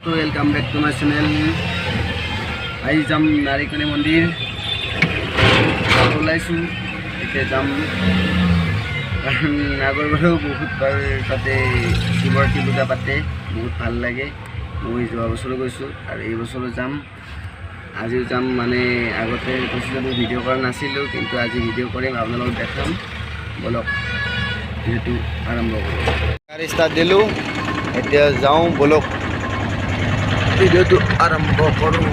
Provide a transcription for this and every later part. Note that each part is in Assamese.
তো welcome back to my channel. আজি যাম নাৰিকণী মন্দিৰ ওলাইছোঁ। এতিয়া যাম কাৰণ আগৰবাৰো বহুতবাৰ তাতে শিৱৰাত্ৰি পূজা পাতে, বহুত ভাল লাগে। মই যোৱা বছৰো গৈছোঁ আৰু এই বছৰো যাম, আজিও যাম। মানে আগতে কৈছিলোঁ মই ভিডিঅ' কৰা নাছিলোঁ, কিন্তু আজি ভিডিঅ' কৰিম, আপোনালোকক দেখাম। বলক ভিডিঅ'টো আৰম্ভ কৰোঁ। গাড়ী ষ্টাৰ্ট দিলোঁ, এতিয়া যাওঁ, বলক ভিডিঅ'টো আৰম্ভ কৰোঁ।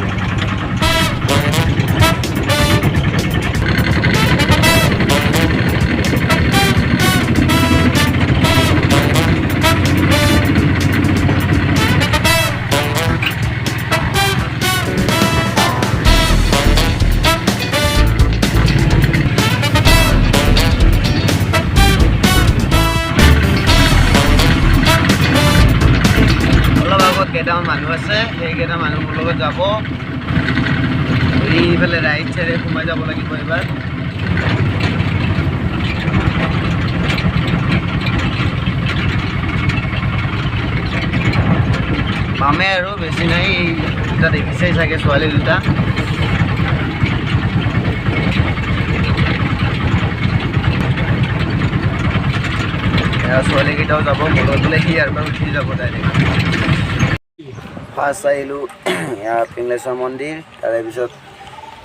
কেইটামান মানুহ আছে, সেইকেইটা মানুহৰ লগত যাব। এইফালে ৰাইট চাইডে সোমাই যাব লাগিব। এইবাৰ পামে আৰু বেছি নাই। দুটা দেখিছেই চাগে, ছোৱালী দুটা। ছোৱালীকেইটাও যাব, মনত বোলে সি আৰু উঠি যাব ডাইৰেক্ট। ফাৰ্ষ্ট আহিলোঁ ইয়াৰ পিংলেশ্বৰ মন্দিৰ, তাৰে পিছত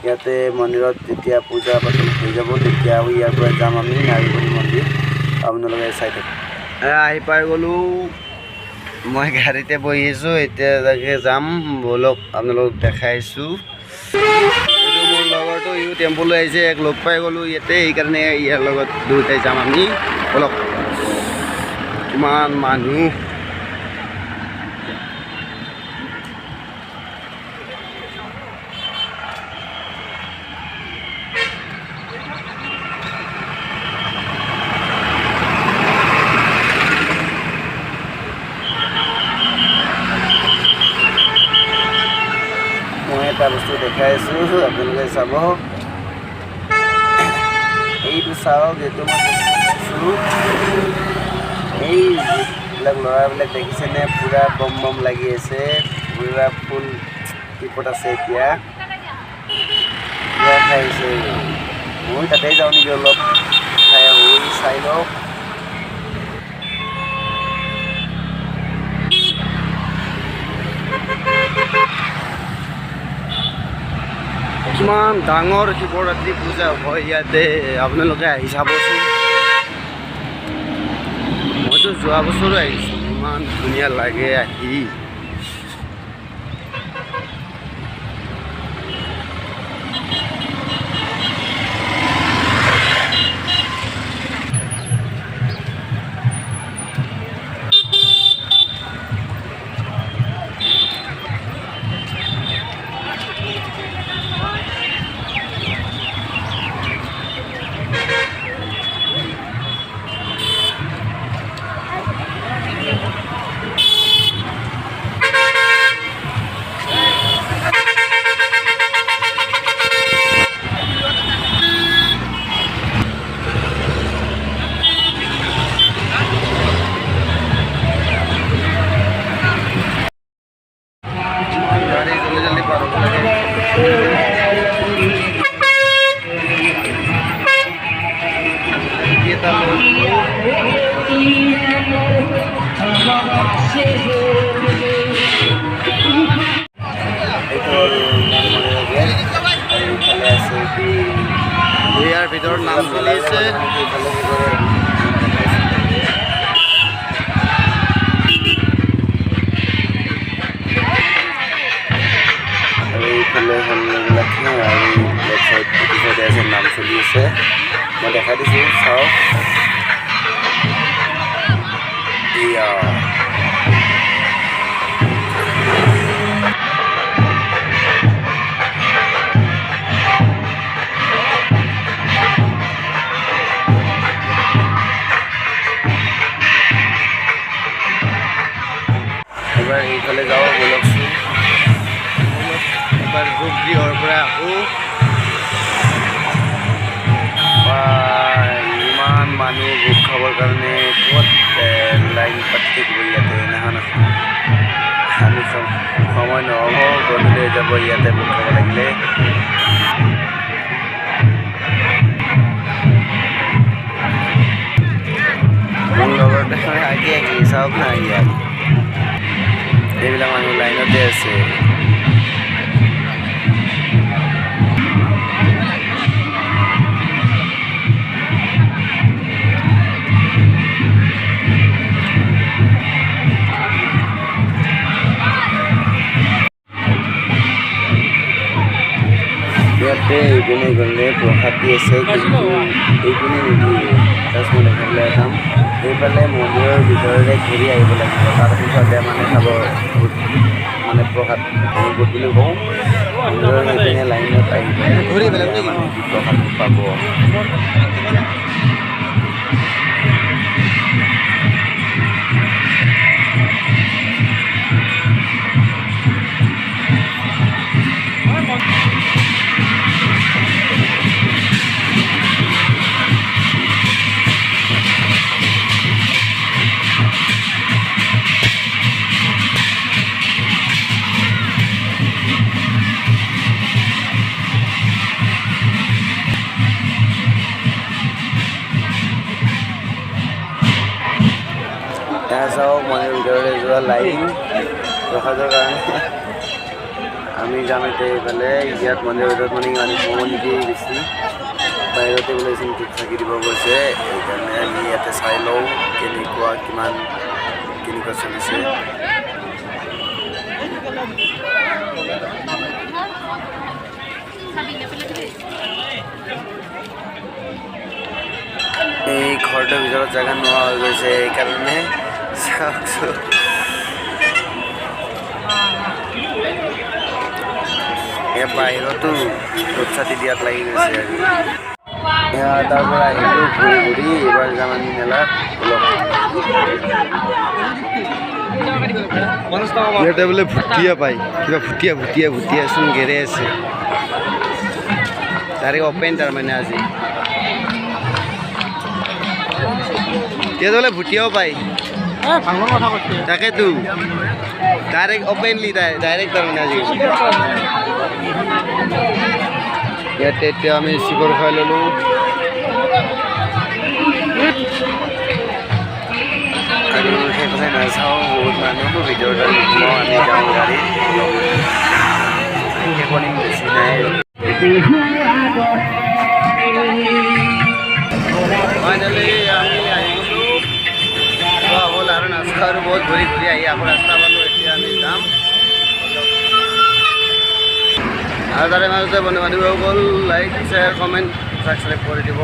ইয়াতে মন্দিৰত যেতিয়া পূজা পাতল হৈ যাব, তেতিয়া ইয়াৰ পৰা যাম আমি নাৰিকণী মন্দিৰ। আপোনালোকে চাই থাকক। আহি পাই গ'লোঁ, মই গাড়ীতে বহি আছোঁ। এতিয়া তাকে যাম, বলক আপোনালোকক দেখাইছোঁ। এইটো মোৰ লগৰটো, ইও টেম্পু লৈ আহিছে, এক লগ পাই গ'লোঁ ইয়াতে, সেইকাৰণে ইয়াৰ লগত দুয়োটাই যাম আমি। বলক, কিমান মানুহ। মই এটা বস্তু দেখাই আছোঁ, আপোনালোকে চাব। এইটো চাওক, এইটো মই দেখিছোঁ। এই যিবিলাক ল'ৰাবিলাক দেখিছেনে, পূৰা বম বম লাগি আছে, পূৰা ফুল টিপত আছে। এতিয়া পূৰা খাই আছে। মই তাতেই যাওঁ নেকি, অলপ খাই আহোঁ, চাই লওক। কিমান ডাঙৰ শিৱৰাত্ৰি পূজা হয় ইয়াতে, আপোনালোকে আহি চাবচোন। মইতো যোৱা বছৰো আহিছোঁ, ইমান ধুনীয়া লাগে আহি। ইয়াৰ ভিতৰত নাম চলি আছে। এইফালে এইবিলাক আৰু লেফ্ট চাইড ইটো চাইডে আছে, নাম চলি আছে। মই দেখাই দিছোঁ, চাওক। এয়া এবাৰ এইফালে যাওঁ, বলকচোন। এবাৰ যোগগৃহৰ পৰা আহোঁ। ইমান মানুহ ভোগ খাবৰ কাৰণে ক'ত লাইন পাতি থাকিব ইয়াতে, নহয় আমি খাওঁ। সময় নহ'ব গধূলি হৈ যাব ইয়াতে ভোগ খাব লাগিলে মোৰ লগতে আগে চাওক না ইয়াত এইবিলাক মানুহ লাইনতে আছে ইয়াতে এইপিনে গ'লে প্ৰসাদ দি আছে কিন্তু এইপিনে নিদিয়ে জাষ্ট মই দেখাবলৈ যাম এইফালে মন্দিৰৰ ভিতৰৰে ঘূৰি আহিব লাগিব তাৰপিছতে মানে খাব মানে প্ৰসাদ ভোট বুলি কওঁ মন্দিৰৰ এইপিনে লাইনত আহিব ঘূৰি পেলাই প্ৰসাদ পাব यहाँ चाওক মন্দিৰৰ ভিতৰলৈ যোৱা লাইন প্ৰসাদৰ কাৰণে আমি যাম এতিয়া এইফালে ইয়াত মন্দিৰৰ ভিতৰত মানে ইমান সোমাব নিদিয়ে বেছি বাহিৰতে বোলে চিন্তিত থাকি দিব গৈছে সেইকাৰণে আমি ইয়াতে চাই লওঁ কেনেকুৱা চলিছে এই ঘৰটোৰ ভিতৰত জেগা নোহোৱা হৈ গৈছে সেইকাৰণে চাওকচোন এই বাহিৰতো ৰ'দ ছাতি দিয়াত লাগি গৈছে তাৰ পৰা আহিলোঁ ঘূৰি ঘূৰি এইবাৰ যাম আমি মেলাত ইয়াতে বোলে ভুটীয়া পায় কিবা ভুটীয়াচোন গেৰে আছে ডাইৰেক্ট অপেন তাৰমানে আজি ইয়াতে বোলে ভুটীয়াও পায় তাকেতো ডাইৰেক্ট অপেনলি ডাইৰেক্ট তাৰমানে আজি ইয়াতে এতিয়া আমি চিকৰ খাই ল'লোঁ আৰু সেইফালে নাচাওঁ বহুত মানুহ ভিতৰত আমি যাওঁ গাড়ীত সেইখনি বেছি নাই ফাইনেলি আমি আহি গ'লোঁ হ'ল আৰু নাচা আৰু বহুত ঘূৰি আহি আকৌ ৰাস্তা পালোঁ এতিয়া আমি যাম আৰু তাৰে মাজতে বন্ধু বান্ধৱীসকল লাইক শ্বেয়াৰ কমেণ্ট ছাবস্ক্ৰাইব কৰি দিব